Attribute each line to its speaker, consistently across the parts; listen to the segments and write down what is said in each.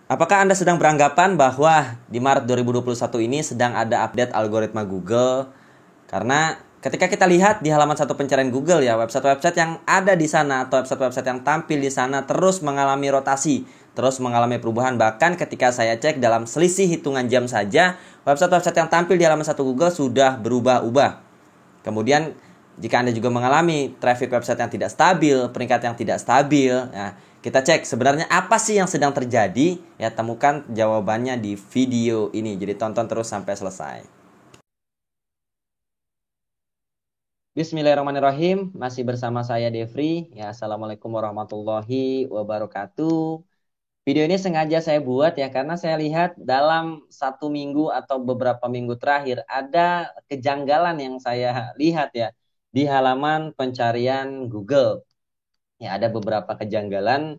Speaker 1: Apakah Anda sedang beranggapan bahwa di Maret 2021 ini sedang ada update algoritma Google? Karena ketika kita lihat di halaman satu pencarian Google ya, website-website yang ada di sana atau website-website yang tampil di sana terus mengalami rotasi, terus mengalami perubahan. Bahkan ketika saya cek dalam selisih hitungan jam saja, website-website yang tampil di halaman satu Google sudah berubah-ubah. Kemudian jika Anda juga mengalami traffic website yang tidak stabil, peringkat yang tidak stabil, nah, kita cek sebenarnya apa sih yang sedang terjadi. Ya, temukan jawabannya di video ini. Jadi tonton terus sampai selesai. Bismillahirrahmanirrahim. Masih bersama saya Devri. Ya, assalamualaikum warahmatullahi wabarakatuh. Video ini sengaja saya buat ya karena saya lihat dalam satu minggu atau beberapa minggu terakhir ada kejanggalan yang saya lihat ya di halaman pencarian Google. Ya, ada beberapa kejanggalan.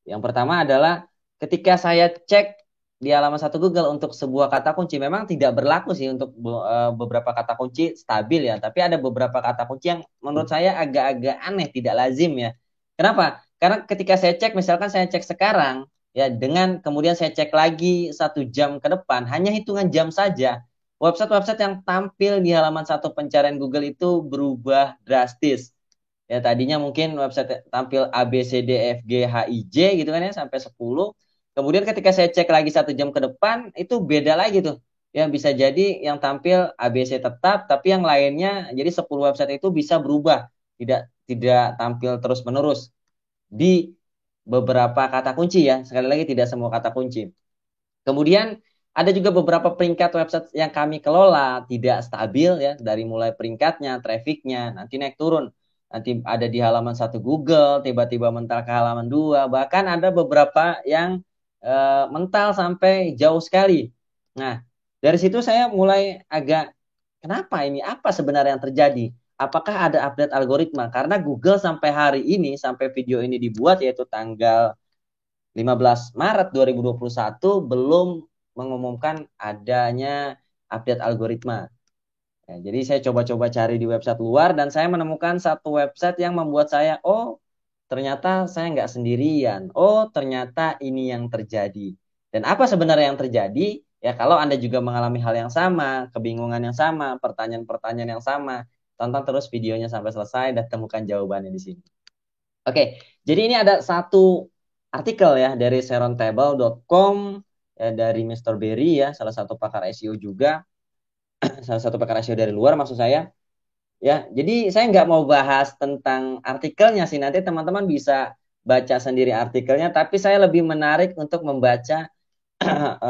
Speaker 1: Yang pertama adalah ketika saya cek di halaman satu Google untuk sebuah kata kunci, memang tidak berlaku sih untuk beberapa kata kunci stabil ya, tapi ada beberapa kata kunci yang menurut saya agak-agak aneh, tidak lazim ya. Kenapa? Karena ketika saya cek, misalkan saya cek sekarang, ya dengan kemudian saya cek lagi 1 jam ke depan, hanya hitungan jam saja, website-website yang tampil di halaman satu pencarian Google itu berubah drastis. Ya tadinya mungkin website tampil A B C D F G H I J gitu kan ya sampai 10. Kemudian ketika saya cek lagi 1 jam ke depan itu beda lagi tuh. Ya bisa jadi yang tampil A B C tetap tapi yang lainnya jadi 10 website itu bisa berubah. Tidak tampil terus-menerus di beberapa kata kunci ya. Sekali lagi tidak semua kata kunci. Kemudian ada juga beberapa peringkat website yang kami kelola tidak stabil ya dari mulai peringkatnya, trafficnya, nanti naik turun. Nanti ada di halaman satu Google, tiba-tiba mental ke halaman 2, bahkan ada beberapa yang mental sampai jauh sekali. Nah, dari situ saya mulai agak, kenapa ini? Apa sebenarnya yang terjadi? Apakah ada update algoritma? Karena Google sampai hari ini, sampai video ini dibuat, yaitu tanggal 15 Maret 2021 belum mengumumkan adanya update algoritma. Ya, jadi saya coba-coba cari di website luar dan saya menemukan satu website yang membuat saya, oh ternyata saya nggak sendirian. Oh ternyata ini yang terjadi. Dan apa sebenarnya yang terjadi? Ya kalau Anda juga mengalami hal yang sama, kebingungan yang sama, pertanyaan-pertanyaan yang sama, tonton terus videonya sampai selesai dan temukan jawabannya di sini. Oke, jadi ini ada satu artikel ya dari serontable.com ya, dari Mr. Berry ya, salah satu pakar SEO juga, salah satu pakar SEO dari luar maksud saya. Ya, jadi saya nggak mau bahas tentang artikelnya sih, nanti teman-teman bisa baca sendiri artikelnya, tapi saya lebih menarik untuk membaca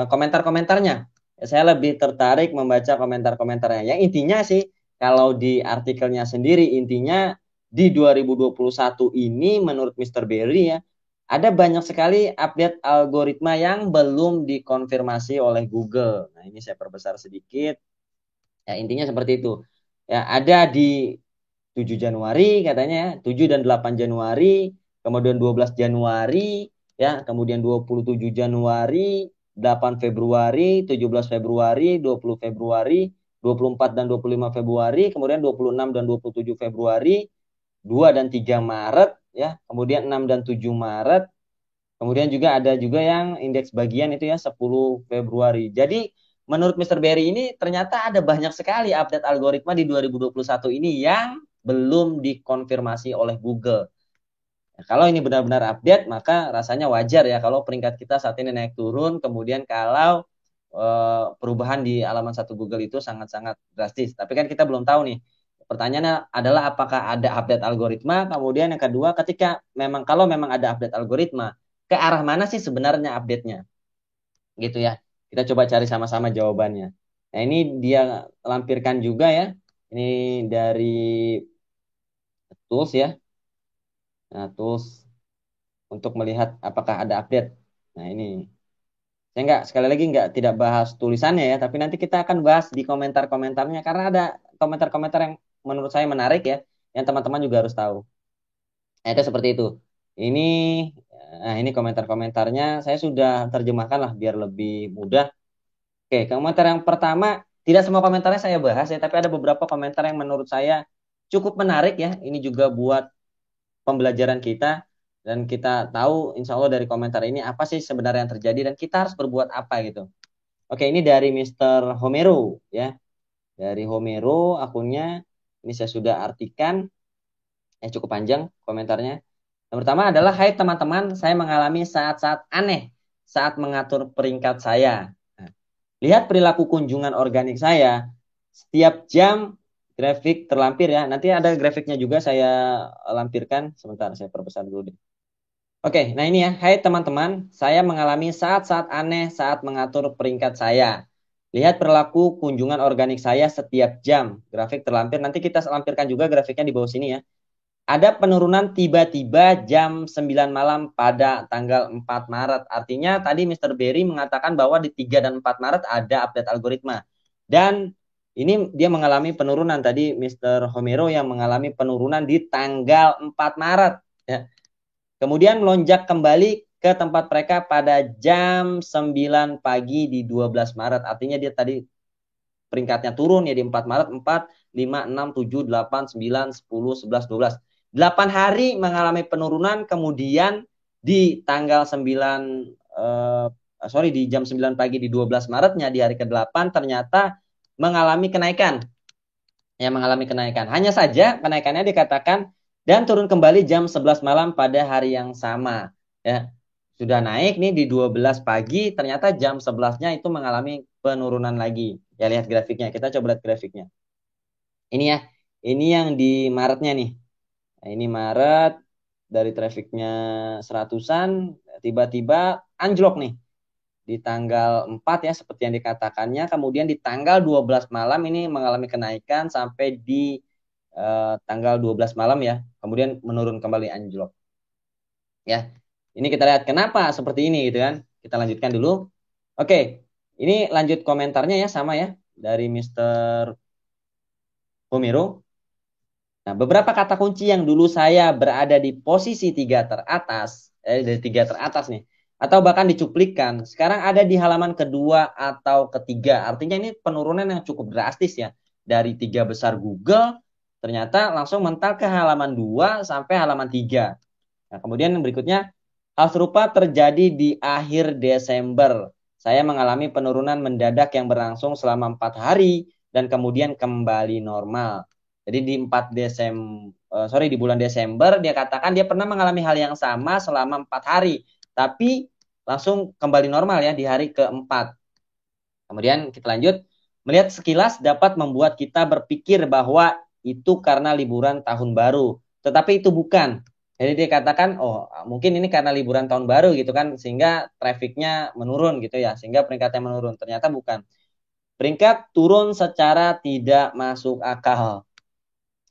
Speaker 1: komentar-komentarnya. Saya lebih tertarik membaca komentar-komentarnya. Yang intinya sih, kalau di artikelnya sendiri, intinya di 2021 ini menurut Mr. Berry ya, ada banyak sekali update algoritma yang belum dikonfirmasi oleh Google. Nah, ini saya perbesar sedikit. Ya, intinya seperti itu. Ya, ada di 7 Januari katanya ya, 7 dan 8 Januari, kemudian 12 Januari, ya, kemudian 27 Januari, 8 Februari, 17 Februari, 20 Februari, 24 dan 25 Februari, kemudian 26 dan 27 Februari, 2 dan 3 Maret, ya, kemudian 6 dan 7 Maret, kemudian juga ada juga yang indeks bagian itu ya 10 Februari. Jadi menurut Mr. Berry ini ternyata ada banyak sekali update algoritma di 2021 ini yang belum dikonfirmasi oleh Google. Nah, kalau ini benar-benar update, maka rasanya wajar ya kalau peringkat kita saat ini naik turun, kemudian kalau perubahan di halaman satu Google itu sangat-sangat drastis. Tapi kan kita belum tahu nih. Pertanyaannya adalah apakah ada update algoritma, kemudian yang kedua ketika memang kalau memang ada update algoritma, ke arah mana sih sebenarnya update-nya? Gitu ya. Kita coba cari sama-sama jawabannya. Nah, ini dia lampirkan juga ya. Ini dari tools ya. Nah, tools untuk melihat apakah ada update. Nah, ini saya nggak sekali lagi nggak tidak bahas tulisannya ya, tapi nanti kita akan bahas di komentar-komentarnya karena ada komentar-komentar yang menurut saya menarik ya, yang teman-teman juga harus tahu. Nah, itu seperti itu. Ini, nah ini komentar-komentarnya saya sudah terjemahkan lah biar lebih mudah. Oke, komentar yang pertama, tidak semua komentarnya saya bahas ya, tapi ada beberapa komentar yang menurut saya cukup menarik ya. Ini juga buat pembelajaran kita. Dan kita tahu insya Allah dari komentar ini apa sih sebenarnya yang terjadi dan kita harus berbuat apa gitu. Oke, ini dari Mr. Homero ya. Dari Homero akunnya, ini saya sudah artikan, cukup panjang komentarnya. Yang pertama adalah, hai teman-teman, saya mengalami saat-saat aneh saat mengatur peringkat saya. Nah, lihat perilaku kunjungan organik saya, setiap jam grafik terlampir ya. Nanti ada grafiknya juga saya lampirkan. Sebentar, saya perbesar dulu deh. Oke, nah ini ya. Hai teman-teman, saya mengalami saat-saat aneh saat mengatur peringkat saya. Lihat perilaku kunjungan organik saya setiap jam. Grafik terlampir. Nanti kita lampirkan juga grafiknya di bawah sini ya. Ada penurunan tiba-tiba jam 9 malam pada tanggal 4 Maret. Artinya tadi Mr. Berry mengatakan bahwa di 3 dan 4 Maret ada update algoritma. Dan ini dia mengalami penurunan. Tadi Mr. Homero yang mengalami penurunan di tanggal 4 Maret. Ya. Kemudian melonjak kembali ke tempat mereka pada jam 9 pagi di 12 Maret. Artinya dia tadi peringkatnya turun ya di 4 Maret, 4, 5, 6, 7, 8, 9, 10, 11, 12. 8 hari mengalami penurunan, kemudian di tanggal 9, di jam 9 pagi di 12 Maretnya, di hari ke-8, ternyata mengalami kenaikan. Ya, mengalami kenaikan. Hanya saja kenaikannya dikatakan dan turun kembali jam 11 malam pada hari yang sama. Ya, sudah naik nih di 12 pagi, ternyata jam 11-nya itu mengalami penurunan lagi. Ya, lihat grafiknya. Kita coba lihat grafiknya. Ini ya, ini yang di Maretnya nih. Nah, ini Maret, dari trafficnya seratusan, tiba-tiba anjlok nih. Di tanggal 4 ya, seperti yang dikatakannya. Kemudian di tanggal 12 malam ini mengalami kenaikan sampai di tanggal 12 malam ya. Kemudian menurun kembali anjlok. Ya, ini kita lihat kenapa seperti ini gitu kan. Kita lanjutkan dulu. Oke, ini lanjut komentarnya ya, sama ya, dari Mr. Homero. Nah, beberapa kata kunci yang dulu saya berada di posisi dari tiga teratas nih, atau bahkan dicuplikan, sekarang ada di halaman kedua atau ketiga. Artinya ini penurunan yang cukup drastis ya. Dari 3 besar Google, ternyata langsung mental ke halaman 2 sampai halaman 3. Nah, kemudian yang berikutnya, hal serupa terjadi di akhir Desember. Saya mengalami penurunan mendadak yang berlangsung selama 4 hari dan kemudian kembali normal. Jadi di bulan Desember dia katakan dia pernah mengalami hal yang sama selama 4 hari, tapi langsung kembali normal ya di hari keempat. Kemudian kita lanjut, melihat sekilas dapat membuat kita berpikir bahwa itu karena liburan tahun baru, tetapi itu bukan. Jadi dia katakan, oh mungkin ini karena liburan tahun baru gitu kan, sehingga trafficnya menurun gitu ya, sehingga peringkatnya menurun. Ternyata bukan. Peringkat turun secara tidak masuk akal.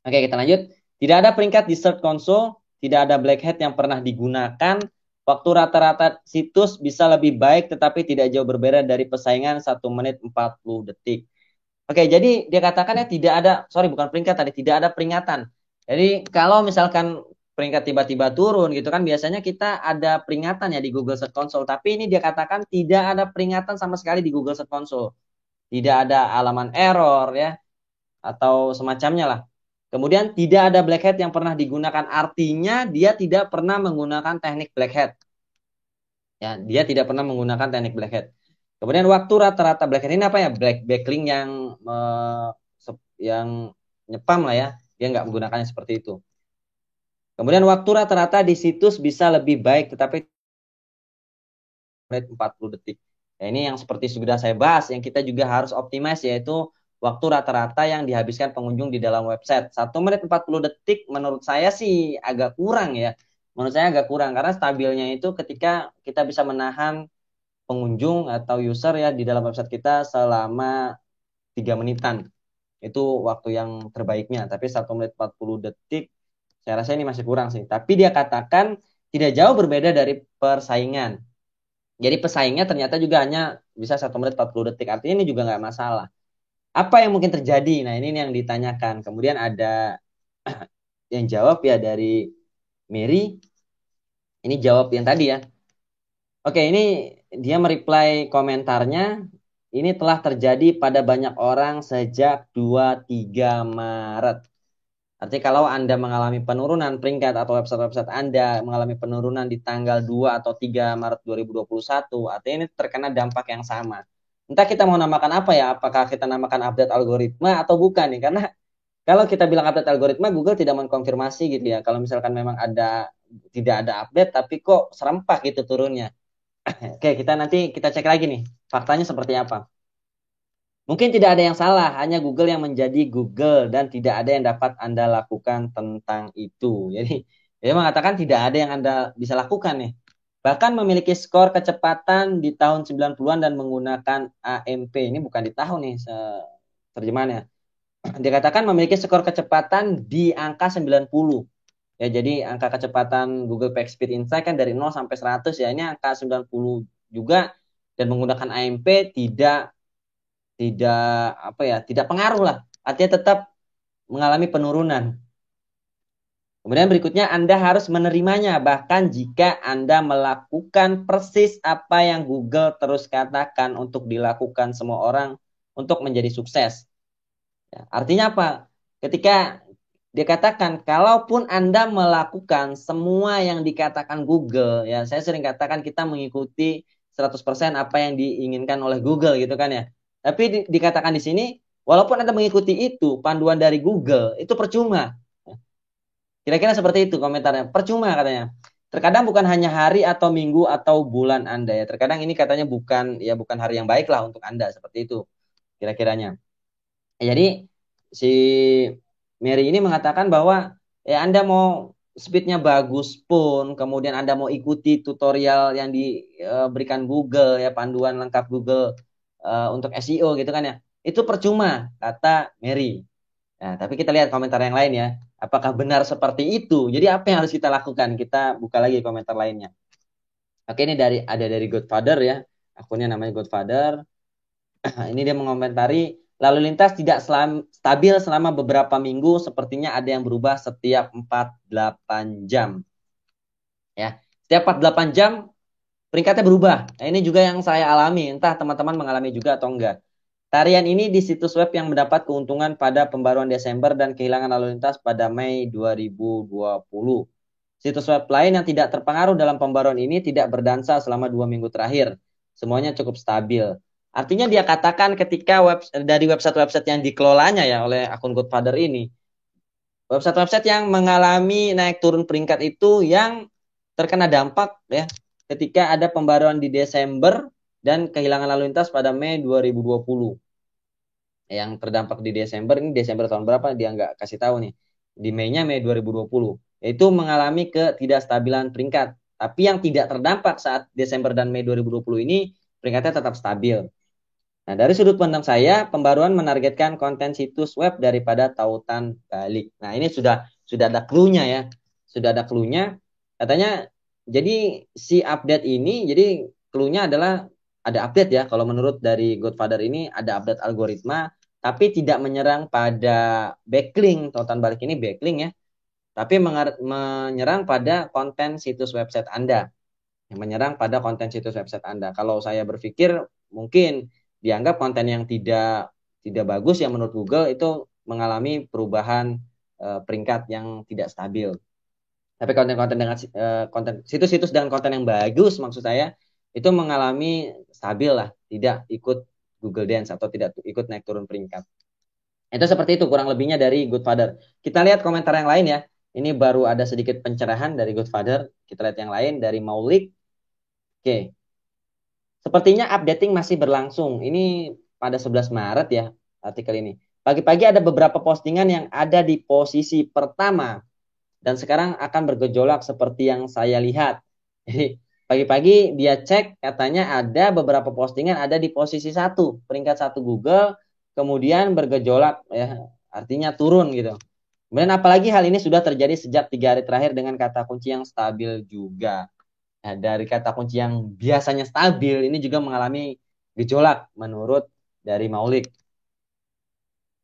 Speaker 1: Oke, kita lanjut. Tidak ada peringkat di Search Console, tidak ada black hat yang pernah digunakan. Waktu rata-rata situs bisa lebih baik, tetapi tidak jauh berbeda dari pesaingan 1 menit 40 detik. Oke, jadi dia katakan ya tidak ada, bukan peringkat tadi, tidak ada peringatan. Jadi kalau misalkan peringkat tiba-tiba turun gitu kan, biasanya kita ada peringatan ya di Google Search Console. Tapi ini dia katakan tidak ada peringatan sama sekali di Google Search Console. Tidak ada alaman error ya, atau semacamnya lah. Kemudian tidak ada black hat yang pernah digunakan, artinya dia tidak pernah menggunakan teknik black hat. Ya, dia tidak pernah menggunakan teknik black hat. Kemudian waktu rata-rata black hat ini apa ya? Backlink yang nyepam lah ya. Dia nggak menggunakannya seperti itu. Kemudian waktu rata-rata di situs bisa lebih baik, tetapi 40 detik. Nah, ini yang seperti sudah saya bahas, yang kita juga harus optimize, yaitu waktu rata-rata yang dihabiskan pengunjung di dalam website. 1 menit 40 detik menurut saya sih agak kurang ya. Menurut saya agak kurang, karena stabilnya itu ketika kita bisa menahan pengunjung atau user ya di dalam website kita selama 3 menitan. Itu waktu yang terbaiknya. Tapi 1 menit 40 detik, saya rasa ini masih kurang sih. Tapi dia katakan tidak jauh berbeda dari persaingan. Jadi pesaingnya ternyata juga hanya bisa 1 menit 40 detik. Artinya ini juga nggak masalah. Apa yang mungkin terjadi? Nah, ini yang ditanyakan. Kemudian ada yang jawab ya dari Mary. Ini jawab yang tadi ya. Oke, ini dia mereply komentarnya. Ini telah terjadi pada banyak orang sejak 23 Maret. Artinya kalau Anda mengalami penurunan peringkat atau website-website Anda mengalami penurunan di tanggal 2 atau 3 Maret 2021, artinya ini terkena dampak yang sama. Entah kita mau namakan apa ya, apakah kita namakan update algoritma atau bukan nih, karena kalau kita bilang update algoritma, Google tidak mengkonfirmasi gitu ya. Kalau misalkan memang tidak ada update, tapi kok serempak gitu turunnya. Oke, kita cek lagi nih, faktanya seperti apa. Mungkin tidak ada yang salah, hanya Google yang menjadi Google dan tidak ada yang dapat Anda lakukan tentang itu. Jadi, dia mengatakan tidak ada yang Anda bisa lakukan nih. Bahkan memiliki skor kecepatan di tahun 90-an dan menggunakan AMP. Ini bukan di tahun nih terjemahannya. Dikatakan memiliki skor kecepatan di angka 90. Ya, jadi angka kecepatan Google PageSpeed Insight kan dari 0 sampai 100 ya. Ini angka 90 juga dan menggunakan AMP tidak apa ya, tidak pengaruh lah. Artinya tetap mengalami penurunan. Kemudian berikutnya Anda harus menerimanya bahkan jika Anda melakukan persis apa yang Google terus katakan untuk dilakukan semua orang untuk menjadi sukses. Ya, artinya apa? Ketika dia katakan, kalaupun Anda melakukan semua yang dikatakan Google, ya saya sering katakan kita mengikuti 100% apa yang diinginkan oleh Google gitu kan ya. Tapi dikatakan di sini, walaupun Anda mengikuti itu, panduan dari Google, itu percuma. Kira-kira seperti itu komentarnya. Percuma katanya. Terkadang bukan hanya hari atau minggu atau bulan Anda ya. Terkadang ini katanya bukan hari yang baik lah untuk Anda seperti itu kira-kiranya. Jadi si Mary ini mengatakan bahwa ya Anda mau speednya bagus pun, kemudian Anda mau ikuti tutorial yang diberikan Google ya, panduan lengkap Google untuk SEO gitu kan ya, itu percuma kata Mary. Nah, tapi kita lihat komentar yang lain ya. Apakah benar seperti itu? Jadi apa yang harus kita lakukan? Kita buka lagi komentar lainnya. Oke, ini ada dari Godfather ya. Akunnya namanya Godfather. Ini dia mengomentari lalu lintas tidak stabil selama beberapa minggu, sepertinya ada yang berubah setiap 48 jam. Ya, setiap 48 jam peringkatnya berubah. Nah, ini juga yang saya alami, entah teman-teman mengalami juga atau enggak. Tarian ini di situs web yang mendapat keuntungan pada pembaruan Desember dan kehilangan lalu lintas pada Mei 2020. Situs web lain yang tidak terpengaruh dalam pembaruan ini tidak berdansa selama 2 minggu terakhir. Semuanya cukup stabil. Artinya dia katakan ketika dari website-website yang dikelolanya ya oleh akun Godfather ini, website-website yang mengalami naik turun peringkat itu yang terkena dampak ya ketika ada pembaruan di Desember dan kehilangan lalu lintas pada Mei 2020. Yang terdampak di Desember, ini Desember tahun berapa dia nggak kasih tahu nih. Di Mei-nya Mei 2020. Yaitu mengalami ketidakstabilan peringkat. Tapi yang tidak terdampak saat Desember dan Mei 2020 ini peringkatnya tetap stabil. Nah, dari sudut pandang saya, pembaruan menargetkan konten situs web daripada tautan balik. Nah, ini sudah ada clue-nya ya. Sudah ada clue-nya. Katanya jadi si update ini, jadi clue-nya adalah ada update ya. Kalau menurut dari Godfather ini ada update algoritma, tapi tidak menyerang pada backlink. Tautan balik ini backlink ya. Tapi menyerang pada konten situs website Anda. Yang menyerang pada konten situs website Anda. Kalau saya berpikir mungkin dianggap konten yang tidak bagus yang menurut Google itu mengalami perubahan peringkat yang tidak stabil. Tapi konten-konten dengan konten situs-situs dengan konten yang bagus maksud saya itu mengalami stabil lah, tidak ikut Google Dance atau tidak ikut naik turun peringkat. Itu seperti itu kurang lebihnya dari Godfather. Kita lihat komentar yang lain ya. Ini baru ada sedikit pencerahan dari Godfather. Kita lihat yang lain dari Maulik. Oke. Sepertinya updating masih berlangsung. Ini pada 11 Maret ya artikel ini. Pagi-pagi ada beberapa postingan yang ada di posisi pertama dan sekarang akan bergejolak seperti yang saya lihat. Jadi pagi-pagi dia cek katanya ada beberapa postingan ada di posisi 1, peringkat 1 Google, kemudian bergejolak ya, artinya turun gitu. Kemudian apalagi hal ini sudah terjadi sejak 3 hari terakhir dengan kata kunci yang stabil juga. Nah, dari kata kunci yang biasanya stabil ini juga mengalami gejolak menurut dari Maulik.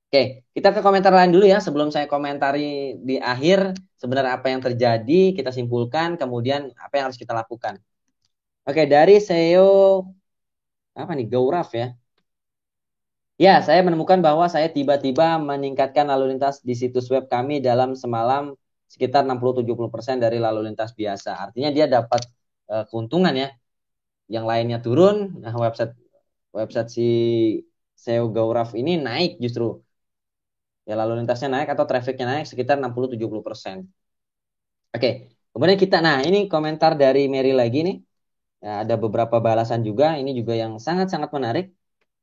Speaker 1: Oke, kita ke komentar lain dulu ya sebelum saya komentari di akhir sebenarnya apa yang terjadi, kita simpulkan, kemudian apa yang harus kita lakukan. Oke, dari SEO apa nih Gauraf ya. Ya, saya menemukan bahwa saya tiba-tiba meningkatkan lalu lintas di situs web kami dalam semalam sekitar 60-70% dari lalu lintas biasa. Artinya dia dapat keuntungan ya. Yang lainnya turun, nah website website si SEO Gauraf ini naik justru. Ya lalu lintasnya naik atau trafficnya naik sekitar 60-70%. Oke, kemudian kita, nah ini komentar dari Mary lagi nih. Ya, ada beberapa balasan juga, ini juga yang sangat-sangat menarik.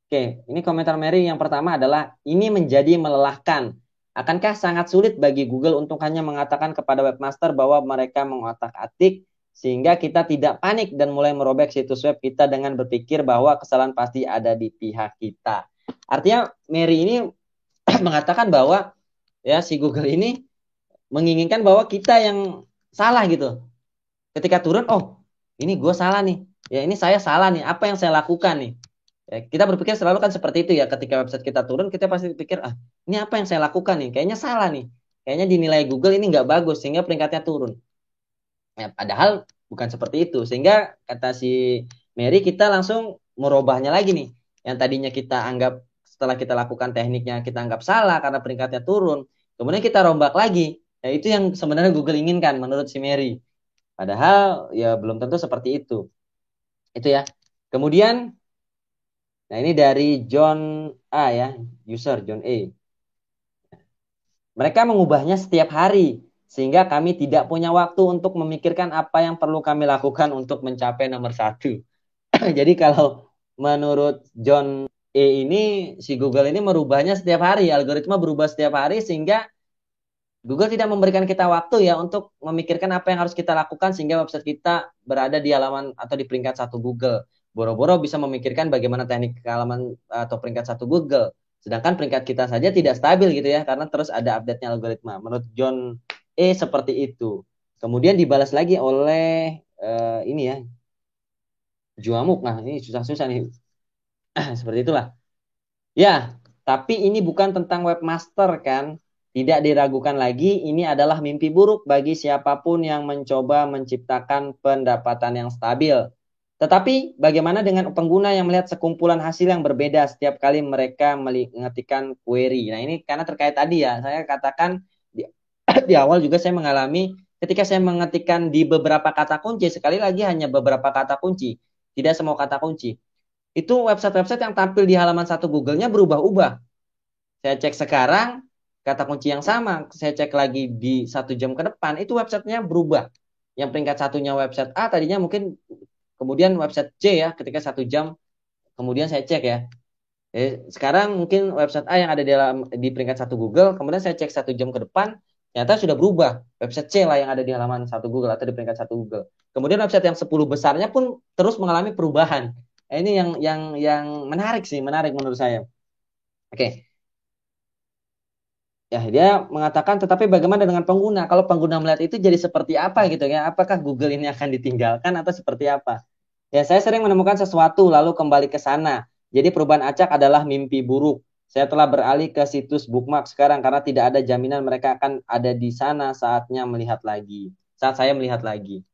Speaker 1: Oke, ini komentar Mary yang pertama adalah, ini menjadi melelahkan. Akankah sangat sulit bagi Google untuk hanya mengatakan kepada webmaster bahwa mereka mengotak-atik sehingga kita tidak panik dan mulai merobek situs web kita dengan berpikir bahwa kesalahan pasti ada di pihak kita. Artinya Mary ini mengatakan bahwa ya si Google ini menginginkan bahwa kita yang salah gitu. Ketika turun, oh ini gue salah nih. Ya ini saya salah nih. Apa yang saya lakukan nih? Ya, kita berpikir selalu kan seperti itu ya. Ketika website kita turun, kita pasti pikir, ah ini apa yang saya lakukan nih? Kayaknya salah nih. Kayaknya dinilai Google ini nggak bagus sehingga peringkatnya turun. Ya, padahal bukan seperti itu. Sehingga kata si Mary kita langsung merubahnya lagi nih. Yang tadinya kita anggap setelah kita lakukan tekniknya kita anggap salah karena peringkatnya turun. Kemudian kita rombak lagi. Ya, itu yang sebenarnya Google inginkan menurut si Mary. Padahal ya belum tentu seperti itu. Itu ya. Kemudian, nah ini dari John A ya, user John A. Mereka mengubahnya setiap hari, sehingga kami tidak punya waktu untuk memikirkan apa yang perlu kami lakukan untuk mencapai nomor satu. Jadi kalau menurut John A ini, si Google ini merubahnya setiap hari, algoritma berubah setiap hari, sehingga Google tidak memberikan kita waktu ya untuk memikirkan apa yang harus kita lakukan sehingga website kita berada di halaman atau di peringkat satu Google. Boro-boro bisa memikirkan bagaimana teknik ke halaman atau peringkat satu Google. Sedangkan peringkat kita saja tidak stabil gitu ya karena terus ada update-nya algoritma. Menurut John E seperti itu. Kemudian dibalas lagi oleh ini ya Juamuk. Nah ini susah-susah nih. Seperti itulah. Ya, tapi ini bukan tentang webmaster kan? Tidak diragukan lagi, ini adalah mimpi buruk bagi siapapun yang mencoba menciptakan pendapatan yang stabil. Tetapi bagaimana dengan pengguna yang melihat sekumpulan hasil yang berbeda setiap kali mereka mengetikkan query? Nah ini karena terkait tadi ya, saya katakan di, di awal juga saya mengalami ketika saya mengetikkan di beberapa kata kunci, sekali lagi hanya beberapa kata kunci, tidak semua kata kunci itu website-website yang tampil di halaman satu Google-nya berubah-ubah. Saya cek sekarang, kata kunci yang sama, saya cek lagi di 1 jam ke depan, itu websitenya berubah. Yang peringkat satunya website A, tadinya mungkin kemudian website C ya, ketika 1 jam, kemudian saya cek ya. Sekarang mungkin website A yang ada di peringkat satu Google, kemudian saya cek 1 jam ke depan, ternyata sudah berubah. Website C lah yang ada di halaman satu Google atau di peringkat satu Google. Kemudian website yang 10 besarnya pun terus mengalami perubahan. Ini yang menarik sih, menarik menurut saya. Oke, ya dia mengatakan, tetapi bagaimana dengan pengguna? Kalau pengguna melihat itu jadi seperti apa gitu ya? Apakah Google ini akan ditinggalkan atau seperti apa? Ya, saya sering menemukan sesuatu lalu kembali ke sana. Jadi perubahan acak adalah mimpi buruk. Saya telah beralih ke situs bookmark sekarang karena tidak ada jaminan mereka akan ada di sana saatnya melihat lagi. Saat saya melihat lagi.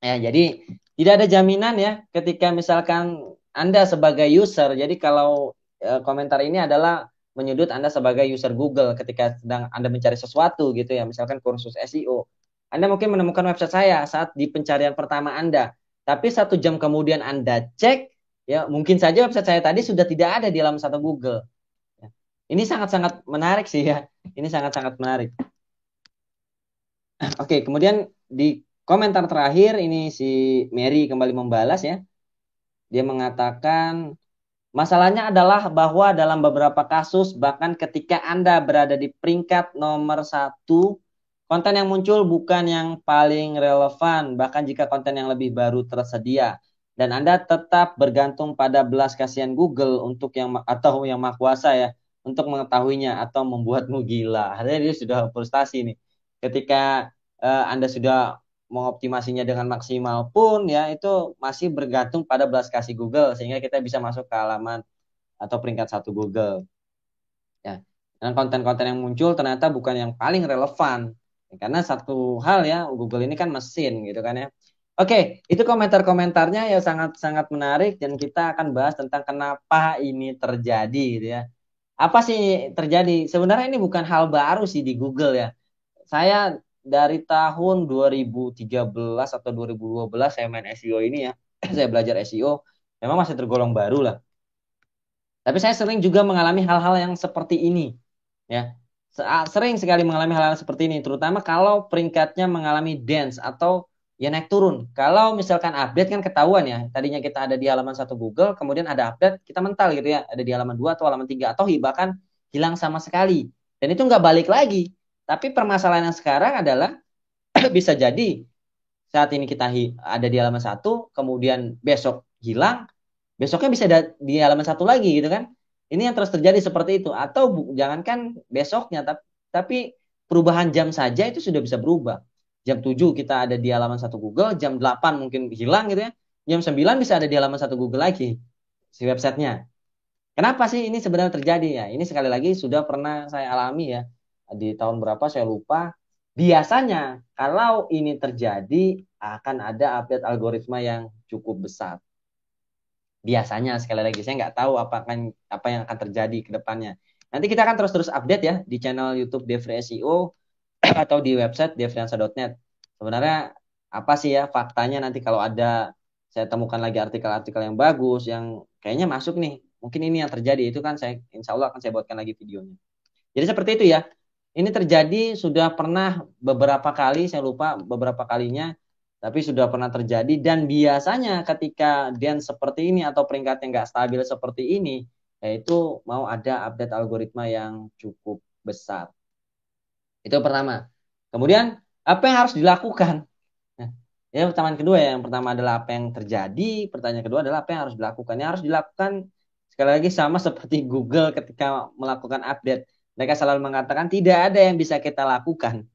Speaker 1: Ya, jadi tidak ada jaminan ya ketika misalkan Anda sebagai user. Jadi kalau komentar ini adalah menyudut Anda sebagai user Google ketika sedang Anda mencari sesuatu gitu ya, misalkan kursus SEO. Anda mungkin menemukan website saya saat di pencarian pertama Anda, tapi 1 jam kemudian Anda cek, ya mungkin saja website saya tadi sudah tidak ada di halaman satu Google. Ya. Ini sangat-sangat menarik sih ya. Ini sangat-sangat menarik. Oke, kemudian di komentar terakhir ini si Mary kembali membalas ya. Dia mengatakan masalahnya adalah bahwa dalam beberapa kasus bahkan ketika Anda berada di peringkat nomor satu, konten yang muncul bukan yang paling relevan, bahkan jika konten yang lebih baru tersedia. Dan Anda tetap bergantung pada belas kasihan Google untuk yang atau yang maha kuasa ya untuk mengetahuinya atau membuatmu gila. Artinya dia sudah frustasi nih. Ketika Anda sudah mengoptimasinya dengan maksimal pun ya itu masih bergantung pada belas kasih Google sehingga kita bisa masuk ke halaman atau peringkat satu Google ya. Dan konten-konten yang muncul ternyata bukan yang paling relevan ya, karena satu hal ya Google ini kan mesin gitu kan ya. Oke, itu komentar-komentarnya ya sangat-sangat menarik dan kita akan bahas tentang kenapa ini terjadi gitu ya. Apa sih terjadi? Sebenarnya ini bukan hal baru sih di Google ya. Saya dari tahun 2013 atau 2012 saya main SEO ini ya. Saya belajar SEO. Memang masih tergolong baru lah. Tapi saya sering juga mengalami hal-hal yang seperti ini ya. Sering sekali mengalami hal-hal seperti ini, terutama kalau peringkatnya mengalami dance atau ya naik turun. Kalau misalkan update kan ketahuan ya, tadinya kita ada di halaman satu Google, kemudian ada update, kita mental gitu ya, ada di halaman 2 atau halaman 3 atau bahkan hilang sama sekali. Dan itu nggak balik lagi. Tapi permasalahan yang sekarang adalah bisa jadi saat ini kita ada di halaman satu, kemudian besok hilang, besoknya bisa di halaman satu lagi gitu kan. Ini yang terus terjadi seperti itu. Atau jangankan besoknya, tapi perubahan jam saja itu sudah bisa berubah. Jam 7 kita ada di halaman satu Google, jam 8 mungkin hilang gitu ya. Jam 9 bisa ada di halaman satu Google lagi, si websitenya. Kenapa sih ini sebenarnya terjadi ya? Ini sekali lagi sudah pernah saya alami ya. Di tahun berapa saya lupa. Biasanya kalau ini terjadi akan ada update algoritma yang cukup besar. Biasanya sekali lagi saya nggak tahu apa yang akan terjadi ke depannya. Nanti kita akan terus-terus update ya di channel YouTube Devri SEO atau di website devriansa.net. Sebenarnya apa sih ya faktanya, nanti kalau ada saya temukan lagi artikel-artikel yang bagus yang kayaknya masuk nih, mungkin ini yang terjadi, itu kan saya insya Allah akan saya buatkan lagi videonya. Jadi seperti itu ya. Ini terjadi sudah pernah beberapa kali, saya lupa beberapa kalinya, tapi sudah pernah terjadi dan biasanya ketika dance seperti ini atau peringkatnya nggak stabil seperti ini, yaitu mau ada update algoritma yang cukup besar. Itu pertama. Kemudian apa yang harus dilakukan? Nah, ya pertanyaan kedua ya. Yang pertama adalah apa yang terjadi. Pertanyaan kedua adalah apa yang harus dilakukan. Yang harus dilakukan sekali lagi sama seperti Google ketika melakukan update. Mereka selalu mengatakan tidak ada yang bisa kita lakukan.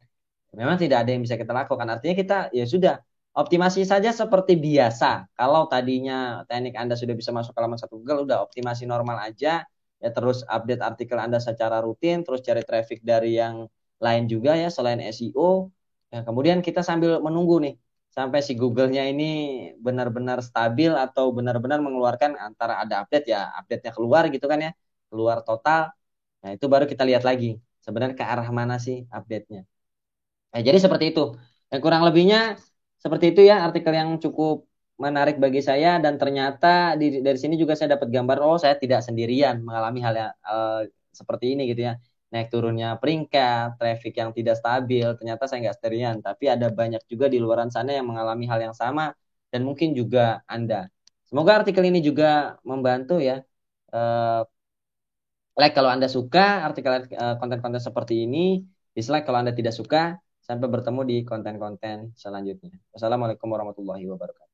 Speaker 1: Memang tidak ada yang bisa kita lakukan. Artinya kita ya sudah optimasi saja seperti biasa. Kalau tadinya teknik Anda sudah bisa masuk ke halaman satu Google, udah optimasi normal aja. Ya terus update artikel Anda secara rutin, terus cari traffic dari yang lain juga ya selain SEO. Ya, kemudian kita sambil menunggu nih sampai si Google-nya ini benar-benar stabil atau benar-benar mengeluarkan antara ada update ya, update-nya keluar gitu kan ya, keluar total. Nah, itu baru kita lihat lagi sebenarnya ke arah mana sih update-nya. Nah, jadi seperti itu. Dan kurang lebihnya seperti itu ya artikel yang cukup menarik bagi saya dan ternyata dari sini juga saya dapat gambar oh saya tidak sendirian mengalami hal yang seperti ini gitu ya. Naik turunnya peringkat, traffic yang tidak stabil, ternyata saya nggak sendirian. Tapi ada banyak juga di luaran sana yang mengalami hal yang sama dan mungkin juga Anda. Semoga artikel ini juga membantu ya. Eh, like kalau Anda suka artikel konten-konten seperti ini, dislike kalau Anda tidak suka. Sampai bertemu di konten-konten selanjutnya. Wassalamualaikum warahmatullahi wabarakatuh.